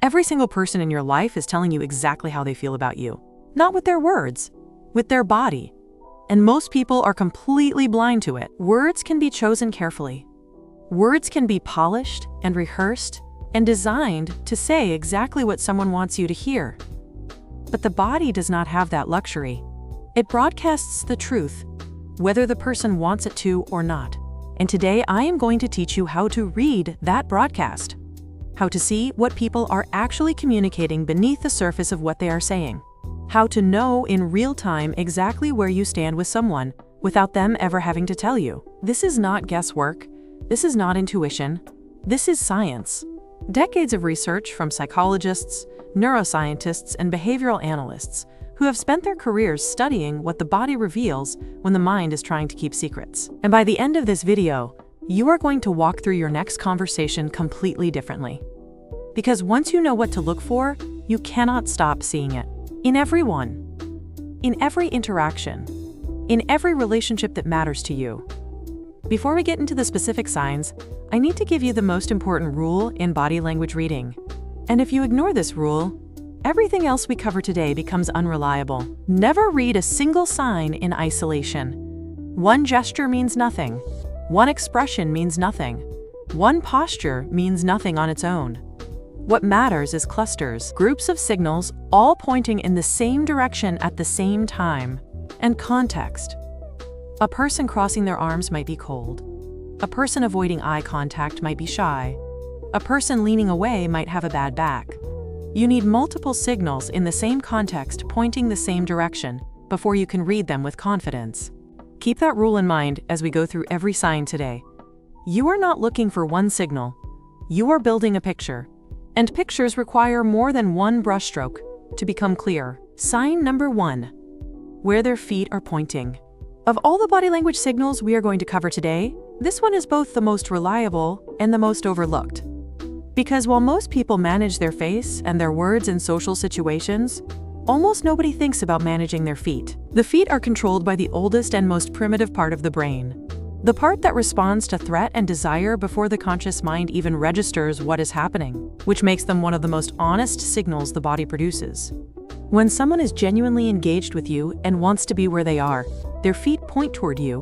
Every single person in your life is telling you exactly how they feel about you. Not with their words, with their body. And most people are completely blind to it. Words can be chosen carefully. Words can be polished and rehearsed and designed to say exactly what someone wants you to hear. But the body does not have that luxury. It broadcasts the truth, whether the person wants it to or not. And today I am going to teach you how to read that broadcast, how to see what people are actually communicating beneath the surface of what they are saying, how to know in real time exactly where you stand with someone without them ever having to tell you. This is not guesswork. This is not intuition. This is science. Decades of research from psychologists, neuroscientists, and behavioral analysts who have spent their careers studying what the body reveals when the mind is trying to keep secrets. And by the end of this video, you are going to walk through your next conversation completely differently. Because once you know what to look for, you cannot stop seeing it. In everyone, in every interaction, in every relationship that matters to you. Before we get into the specific signs, I need to give you the most important rule in body language reading. And if you ignore this rule, everything else we cover today becomes unreliable. Never read a single sign in isolation. One gesture means nothing. One expression means nothing. One posture means nothing on its own. What matters is clusters, groups of signals, all pointing in the same direction at the same time, and context. A person crossing their arms might be cold. A person avoiding eye contact might be shy. A person leaning away might have a bad back. You need multiple signals in the same context pointing the same direction before you can read them with confidence. Keep that rule in mind as we go through every sign today. You are not looking for one signal. You are building a picture. And pictures require more than one brushstroke to become clear. Sign number 1. Where their feet are pointing. Of all the body language signals we are going to cover today, this one is both the most reliable and the most overlooked. Because while most people manage their face and their words in social situations, almost nobody thinks about managing their feet. The feet are controlled by the oldest and most primitive part of the brain, the part that responds to threat and desire before the conscious mind even registers what is happening, which makes them one of the most honest signals the body produces. When someone is genuinely engaged with you and wants to be where they are, their feet point toward you.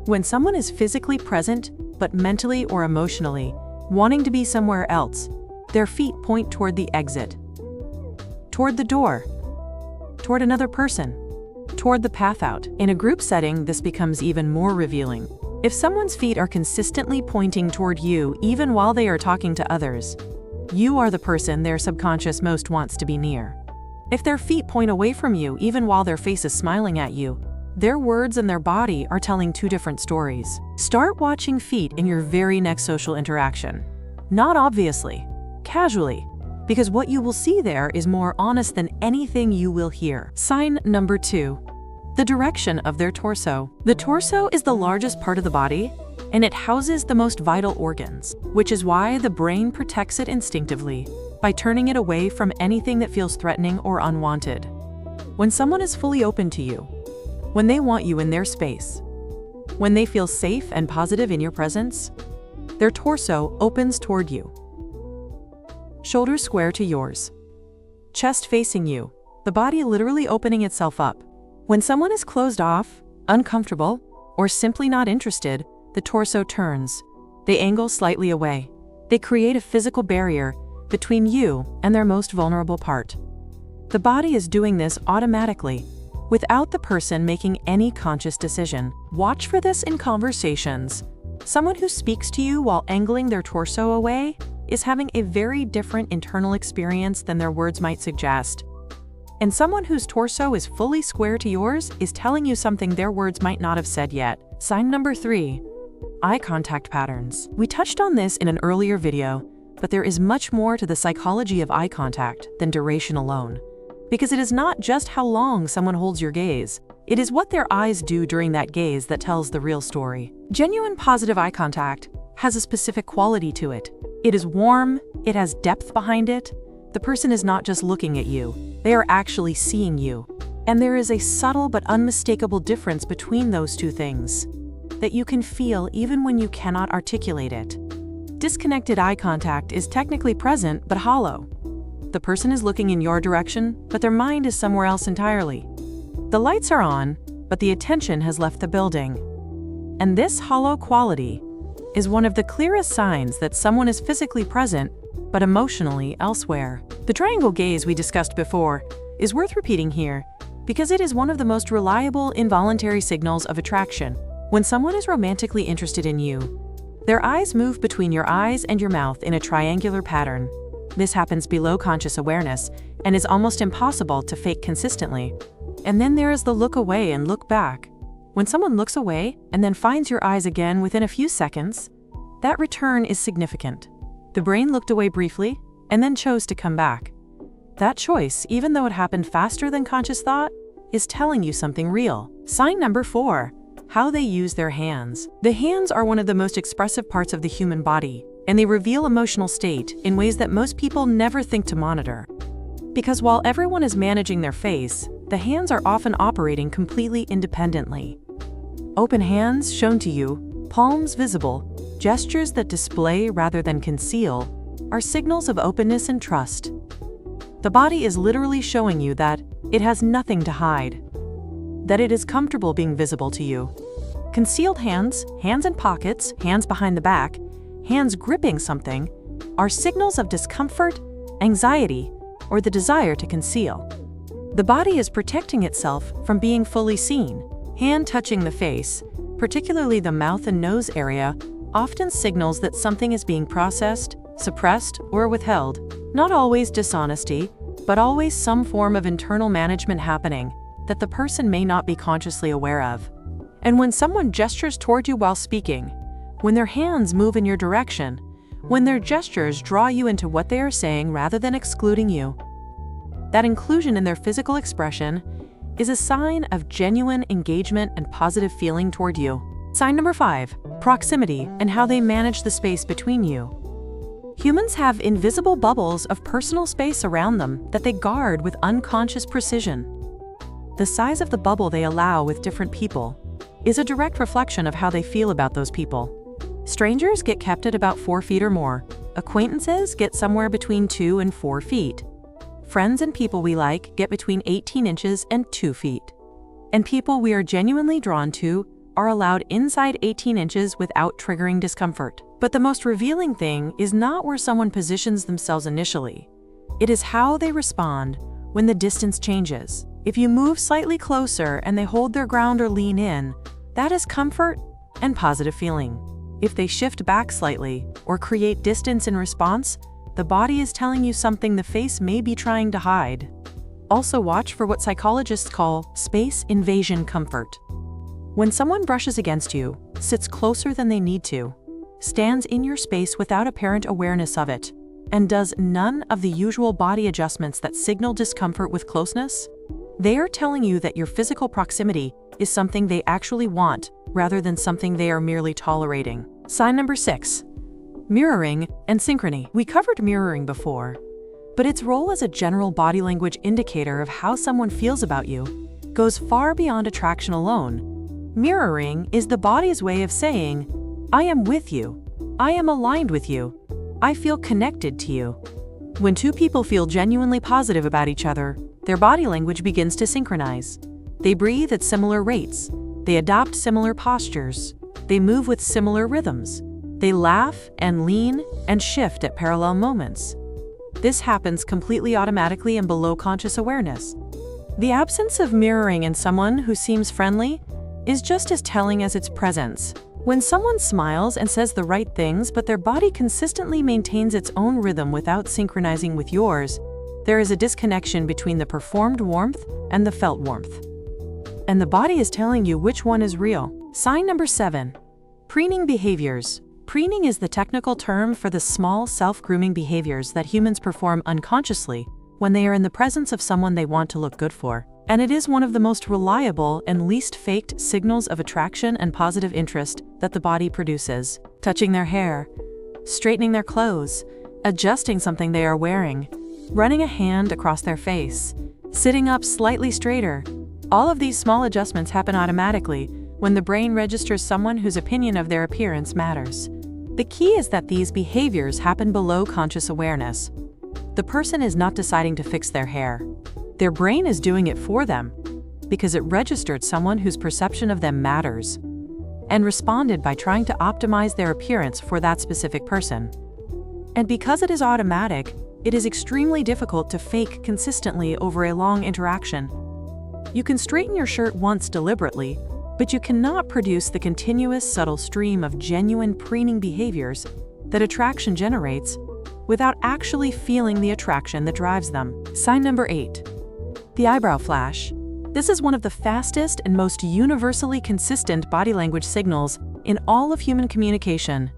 When someone is physically present, but mentally or emotionally wanting to be somewhere else, their feet point toward the exit, toward the door, toward another person, toward the path out. In a group setting, this becomes even more revealing. If someone's feet are consistently pointing toward you even while they are talking to others, you are the person their subconscious most wants to be near. If their feet point away from you even while their face is smiling at you, their words and their body are telling two different stories. Start watching feet in your very next social interaction. Not obviously, casually, because what you will see there is more honest than anything you will hear. Sign number 2. The direction of their torso. The torso is the largest part of the body, and it houses the most vital organs, which is why the brain protects it instinctively by turning it away from anything that feels threatening or unwanted. When someone is fully open to you, when they want you in their space, when they feel safe and positive in your presence, their torso opens toward you. Shoulders square to yours. Chest facing you, the body literally opening itself up. When someone is closed off, uncomfortable, or simply not interested, the torso turns. They angle slightly away. They create a physical barrier between you and their most vulnerable part. The body is doing this automatically, without the person making any conscious decision. Watch for this in conversations. Someone who speaks to you while angling their torso away is having a very different internal experience than their words might suggest. And someone whose torso is fully square to yours is telling you something their words might not have said yet. Sign number 3. Eye contact patterns. We touched on this in an earlier video, but there is much more to the psychology of eye contact than duration alone. Because it is not just how long someone holds your gaze, it is what their eyes do during that gaze that tells the real story. Genuine positive eye contact has a specific quality to it. It is warm, it has depth behind it. The person is not just looking at you, they are actually seeing you. And there is a subtle but unmistakable difference between those two things that you can feel even when you cannot articulate it. Disconnected eye contact is technically present but hollow. The person is looking in your direction, but their mind is somewhere else entirely. The lights are on, but the attention has left the building. And this hollow quality is one of the clearest signs that someone is physically present but emotionally elsewhere. The triangle gaze we discussed before is worth repeating here because it is one of the most reliable involuntary signals of attraction. When someone is romantically interested in you, their eyes move between your eyes and your mouth in a triangular pattern. This happens below conscious awareness and is almost impossible to fake consistently. And then there is the look away and look back. When someone looks away and then finds your eyes again within a few seconds, that return is significant. The brain looked away briefly and then chose to come back. That choice, even though it happened faster than conscious thought, is telling you something real. Sign number 4, how they use their hands. The hands are one of the most expressive parts of the human body, and they reveal emotional state in ways that most people never think to monitor. Because while everyone is managing their face, the hands are often operating completely independently. Open hands shown to you, palms visible, gestures that display rather than conceal, are signals of openness and trust. The body is literally showing you that it has nothing to hide, that it is comfortable being visible to you. Concealed hands, hands in pockets, hands behind the back, hands gripping something, are signals of discomfort, anxiety, or the desire to conceal. The body is protecting itself from being fully seen. Hand touching the face, particularly the mouth and nose area, often signals that something is being processed, suppressed, or withheld. Not always dishonesty, but always some form of internal management happening that the person may not be consciously aware of. And when someone gestures toward you while speaking, when their hands move in your direction, when their gestures draw you into what they are saying rather than excluding you, that inclusion in their physical expression is a sign of genuine engagement and positive feeling toward you. Sign number 5, proximity and how they manage the space between you. Humans have invisible bubbles of personal space around them that they guard with unconscious precision. The size of the bubble they allow with different people is a direct reflection of how they feel about those people. Strangers get kept at about 4 feet or more. Acquaintances get somewhere between 2 and 4 feet. Friends and people we like get between 18 inches and 2 feet. And people we are genuinely drawn to are allowed inside 18 inches without triggering discomfort. But the most revealing thing is not where someone positions themselves initially. It is how they respond when the distance changes. If you move slightly closer and they hold their ground or lean in, that is comfort and positive feeling. If they shift back slightly or create distance in response, the body is telling you something the face may be trying to hide. Also watch for what psychologists call space invasion comfort. When someone brushes against you, sits closer than they need to, stands in your space without apparent awareness of it, and does none of the usual body adjustments that signal discomfort with closeness, they are telling you that your physical proximity is something they actually want rather than something they are merely tolerating. Sign number 6, mirroring and synchrony. We covered mirroring before, but its role as a general body language indicator of how someone feels about you goes far beyond attraction alone. Mirroring is the body's way of saying, I am with you, I am aligned with you, I feel connected to you. When two people feel genuinely positive about each other, their body language begins to synchronize. They breathe at similar rates, they adopt similar postures, they move with similar rhythms, they laugh and lean and shift at parallel moments. This happens completely automatically and below conscious awareness. The absence of mirroring in someone who seems friendly is just as telling as its presence. When someone smiles and says the right things but their body consistently maintains its own rhythm without synchronizing with yours, there is a disconnection between the performed warmth and the felt warmth. And the body is telling you which one is real. Sign number 7, preening behaviors. Preening is the technical term for the small self-grooming behaviors that humans perform unconsciously when they are in the presence of someone they want to look good for. And it is one of the most reliable and least faked signals of attraction and positive interest that the body produces. Touching their hair, straightening their clothes, adjusting something they are wearing, running a hand across their face, sitting up slightly straighter. All of these small adjustments happen automatically when the brain registers someone whose opinion of their appearance matters. The key is that these behaviors happen below conscious awareness. The person is not deciding to fix their hair. Their brain is doing it for them because it registered someone whose perception of them matters and responded by trying to optimize their appearance for that specific person. And because it is automatic, it is extremely difficult to fake consistently over a long interaction. You can straighten your shirt once deliberately, but you cannot produce the continuous subtle stream of genuine preening behaviors that attraction generates without actually feeling the attraction that drives them. Sign number 8. The eyebrow flash. This is one of the fastest and most universally consistent body language signals in all of human communication.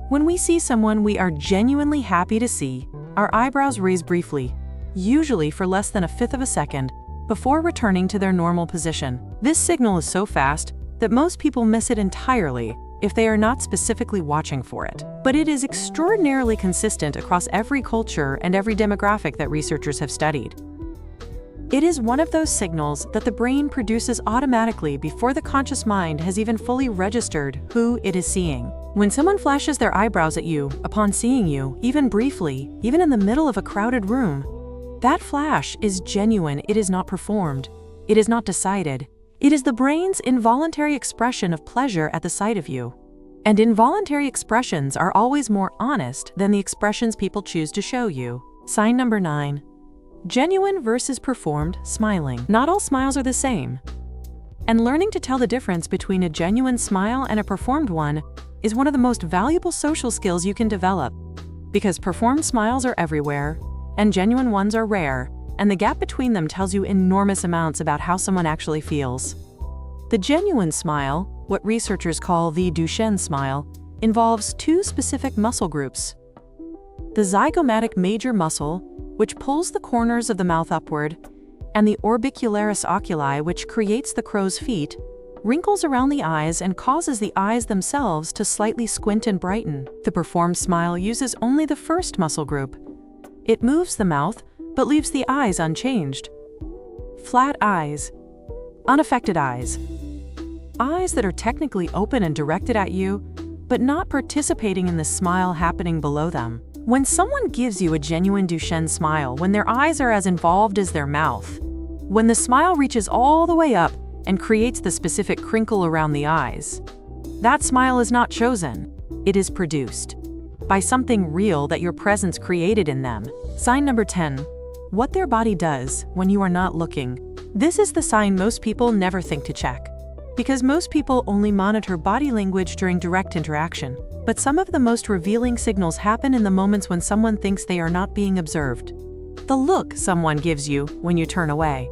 When we see someone we are genuinely happy to see, our eyebrows raise briefly, usually for less than a fifth of a second, before returning to their normal position. This signal is so fast that most people miss it entirely if they are not specifically watching for it. But it is extraordinarily consistent across every culture and every demographic that researchers have studied. It is one of those signals that the brain produces automatically before the conscious mind has even fully registered who it is seeing. When someone flashes their eyebrows at you upon seeing you, even briefly, even in the middle of a crowded room, that flash is genuine. It is not performed. It is not decided. It is the brain's involuntary expression of pleasure at the sight of you. And involuntary expressions are always more honest than the expressions people choose to show you. Sign number 9. Genuine versus performed smiling. Not all smiles are the same. And learning to tell the difference between a genuine smile and a performed one is one of the most valuable social skills you can develop. Because performed smiles are everywhere, and genuine ones are rare, and the gap between them tells you enormous amounts about how someone actually feels. The genuine smile, what researchers call the Duchenne smile, involves two specific muscle groups. The zygomatic major muscle, which pulls the corners of the mouth upward, and the orbicularis oculi, which creates the crow's feet, wrinkles around the eyes and causes the eyes themselves to slightly squint and brighten. The performed smile uses only the first muscle group. It moves the mouth, but leaves the eyes unchanged. Flat eyes, unaffected eyes. Eyes that are technically open and directed at you, but not participating in the smile happening below them. When someone gives you a genuine Duchenne smile, when their eyes are as involved as their mouth, when the smile reaches all the way up and creates the specific crinkle around the eyes, that smile is not chosen. It is produced by something real that your presence created in them. Sign number 10. What their body does when you are not looking. This is the sign most people never think to check, because most people only monitor body language during direct interaction. But some of the most revealing signals happen in the moments when someone thinks they are not being observed. The look someone gives you when you turn away.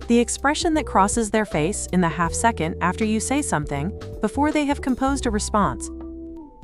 The expression that crosses their face in the half second after you say something before they have composed a response.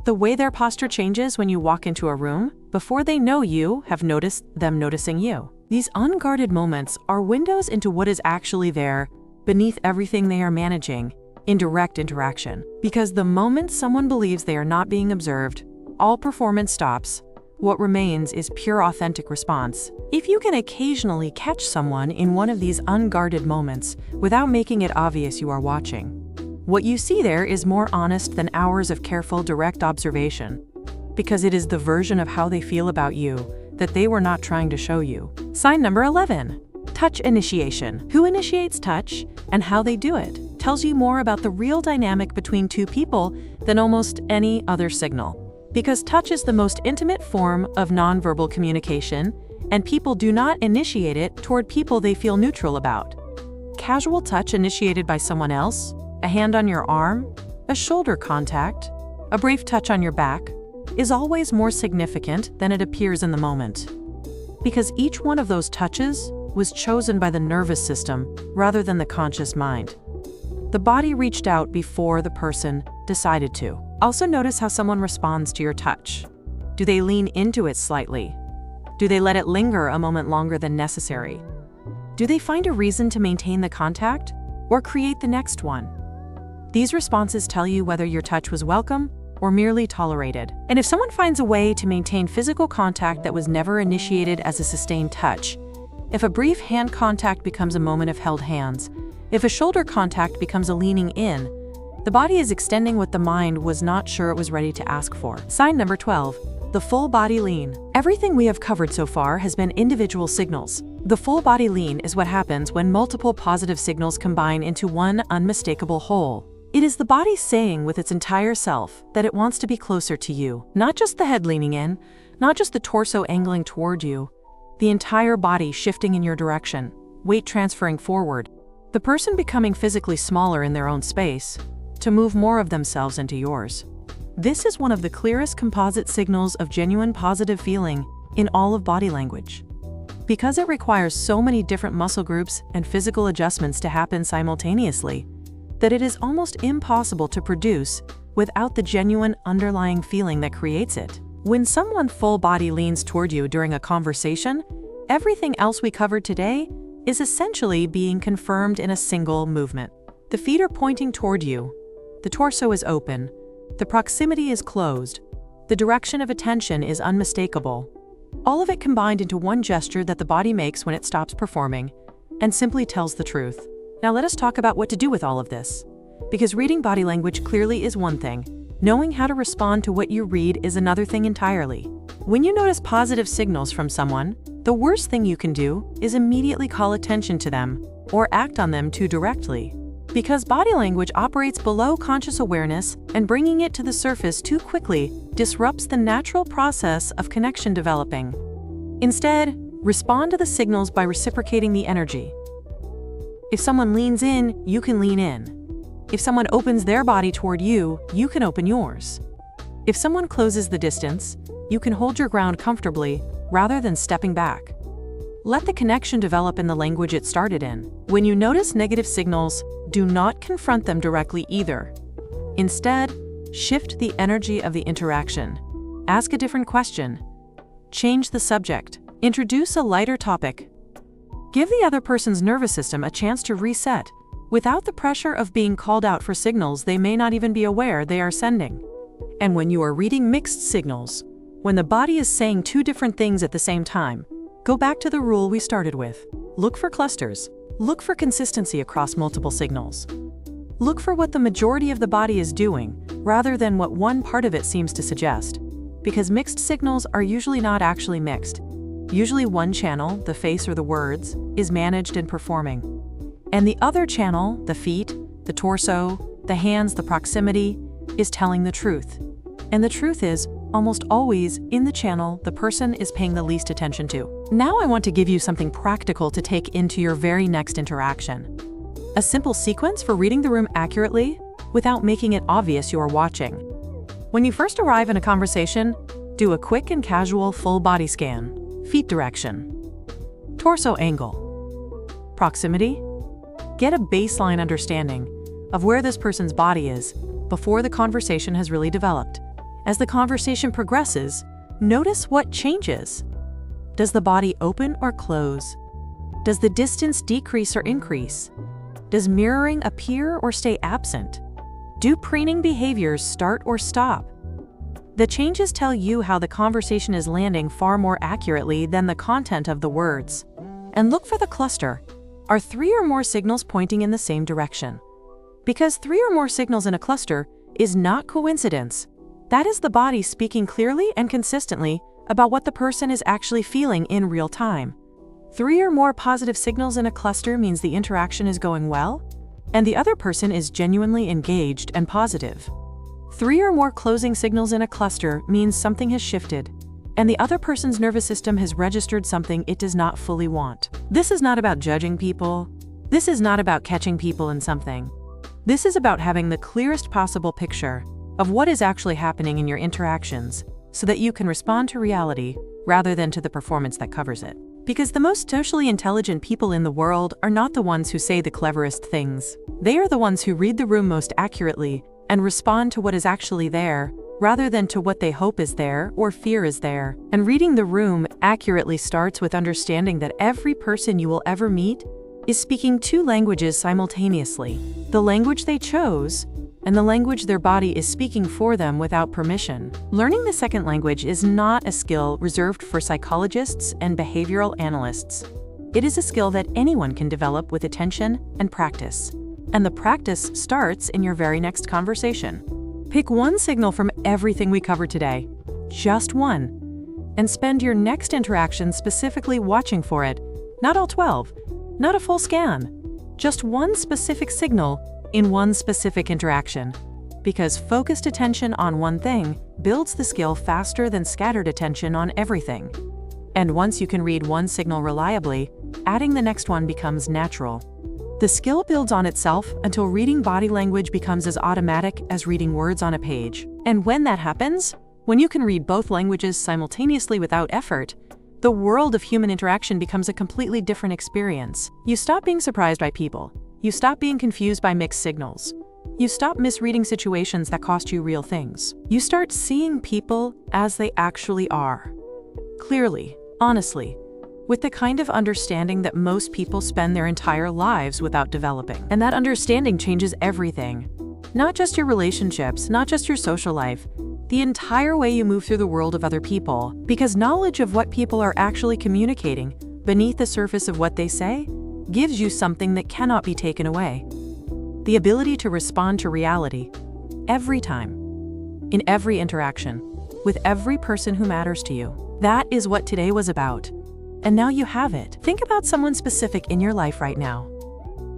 The way their posture changes when you walk into a room before they know you have noticed them noticing you. These unguarded moments are windows into what is actually there beneath everything they are managing in direct interaction. Because the moment someone believes they are not being observed, all performance stops. What remains is pure authentic response. If you can occasionally catch someone in one of these unguarded moments without making it obvious you are watching, what you see there is more honest than hours of careful, direct observation, because it is the version of how they feel about you that they were not trying to show you. Sign number 11. Touch initiation. Who initiates touch and how they do it tells you more about the real dynamic between two people than almost any other signal. Because touch is the most intimate form of nonverbal communication, and people do not initiate it toward people they feel neutral about. Casual touch initiated by someone else, a hand on your arm, a shoulder contact, a brief touch on your back, is always more significant than it appears in the moment. Because each one of those touches was chosen by the nervous system rather than the conscious mind. The body reached out before the person decided to. Also notice how someone responds to your touch. Do they lean into it slightly? Do they let it linger a moment longer than necessary? Do they find a reason to maintain the contact or create the next one? These responses tell you whether your touch was welcome or merely tolerated. And if someone finds a way to maintain physical contact that was never initiated as a sustained touch, if a brief hand contact becomes a moment of held hands, if a shoulder contact becomes a leaning in, The body is extending what the mind was not sure it was ready to ask for. Sign number 12. The full body lean. Everything we have covered so far has been individual signals. The full body lean is what happens when multiple positive signals combine into one unmistakable whole. It is the body saying with its entire self that it wants to be closer to you. Not just the head leaning in, not just the torso angling toward you, the entire body shifting in your direction, weight transferring forward, the person becoming physically smaller in their own space to move more of themselves into yours. This is one of the clearest composite signals of genuine positive feeling in all of body language. Because it requires so many different muscle groups and physical adjustments to happen simultaneously, that it is almost impossible to produce without the genuine underlying feeling that creates it. When someone full body leans toward you during a conversation, everything else we covered today is essentially being confirmed in a single movement. The feet are pointing toward you, the torso is open, the proximity is closed, the direction of attention is unmistakable. All of it combined into one gesture that the body makes when it stops performing and simply tells the truth. Now let us talk about what to do with all of this. Because reading body language clearly is one thing, knowing how to respond to what you read is another thing entirely. When you notice positive signals from someone, the worst thing you can do is immediately call attention to them or act on them too directly. Because body language operates below conscious awareness, and bringing it to the surface too quickly disrupts the natural process of connection developing. Instead, respond to the signals by reciprocating the energy. If someone leans in, you can lean in. If someone opens their body toward you, you can open yours. If someone closes the distance, you can hold your ground comfortably rather than stepping back. Let the connection develop in the language it started in. When you notice negative signals, do not confront them directly either. Instead, shift the energy of the interaction. Ask a different question. Change the subject. Introduce a lighter topic. Give the other person's nervous system a chance to reset, without the pressure of being called out for signals they may not even be aware they are sending. And when you are reading mixed signals, when the body is saying two different things at the same time, go back to the rule we started with. Look for clusters. Look for consistency across multiple signals. Look for what the majority of the body is doing, rather than what one part of it seems to suggest. Because mixed signals are usually not actually mixed. Usually one channel, the face or the words, is managed and performing. And the other channel, the feet, the torso, the hands, the proximity, is telling the truth. And the truth is, almost always, in the channel the person is paying the least attention to. Now I want to give you something practical to take into your very next interaction. A simple sequence for reading the room accurately without making it obvious you are watching. When you first arrive in a conversation, do a quick and casual full body scan. Feet direction. Torso angle. Proximity. Get a baseline understanding of where this person's body is before the conversation has really developed. As the conversation progresses, notice what changes. Does the body open or close? Does the distance decrease or increase? Does mirroring appear or stay absent? Do preening behaviors start or stop? The changes tell you how the conversation is landing far more accurately than the content of the words. And look for the cluster. Are 3 or more signals pointing in the same direction? Because 3 or more signals in a cluster is not coincidence. That is the body speaking clearly and consistently about what the person is actually feeling in real time. 3 or more positive signals in a cluster means the interaction is going well, and the other person is genuinely engaged and positive. 3 or more closing signals in a cluster means something has shifted, and the other person's nervous system has registered something it does not fully want. This is not about judging people. This is not about catching people in something. This is about having the clearest possible picture of what is actually happening in your interactions so that you can respond to reality rather than to the performance that covers it. Because the most socially intelligent people in the world are not the ones who say the cleverest things. They are the ones who read the room most accurately and respond to what is actually there rather than to what they hope is there or fear is there. And reading the room accurately starts with understanding that every person you will ever meet is speaking 2 languages simultaneously. The language they chose and the language their body is speaking for them without permission. Learning the second language is not a skill reserved for psychologists and behavioral analysts. It is a skill that anyone can develop with attention and practice. And the practice starts in your very next conversation. Pick one signal from everything we covered today, just one, and spend your next interaction specifically watching for it. Not all 12, not a full scan, just one specific signal in one specific interaction. Because focused attention on one thing builds the skill faster than scattered attention on everything. And once you can read one signal reliably, adding the next one becomes natural. The skill builds on itself until reading body language becomes as automatic as reading words on a page. And when that happens, when you can read both languages simultaneously without effort, the world of human interaction becomes a completely different experience. You stop being surprised by people. You stop being confused by mixed signals. You stop misreading situations that cost you real things. You start seeing people as they actually are. Clearly, honestly, with the kind of understanding that most people spend their entire lives without developing. And that understanding changes everything. Not just your relationships, not just your social life, the entire way you move through the world of other people. Because knowledge of what people are actually communicating beneath the surface of what they say gives you something that cannot be taken away. The ability to respond to reality every time, in every interaction, with every person who matters to you. That is what today was about. And now you have it. Think about someone specific in your life right now.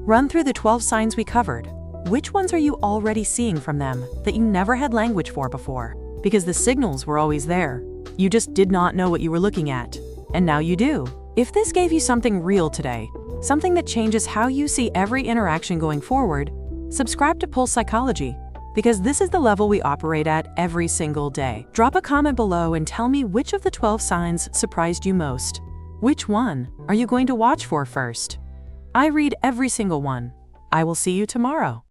Run through the 12 signs we covered. Which ones are you already seeing from them that you never had language for before? Because the signals were always there. You just did not know what you were looking at. And now you do. If this gave you something real today, something that changes how you see every interaction going forward, subscribe to Pulse Psychology, because this is the level we operate at every single day. Drop a comment below and tell me which of the 12 signs surprised you most. Which one are you going to watch for first? I read every single one. I will see you tomorrow.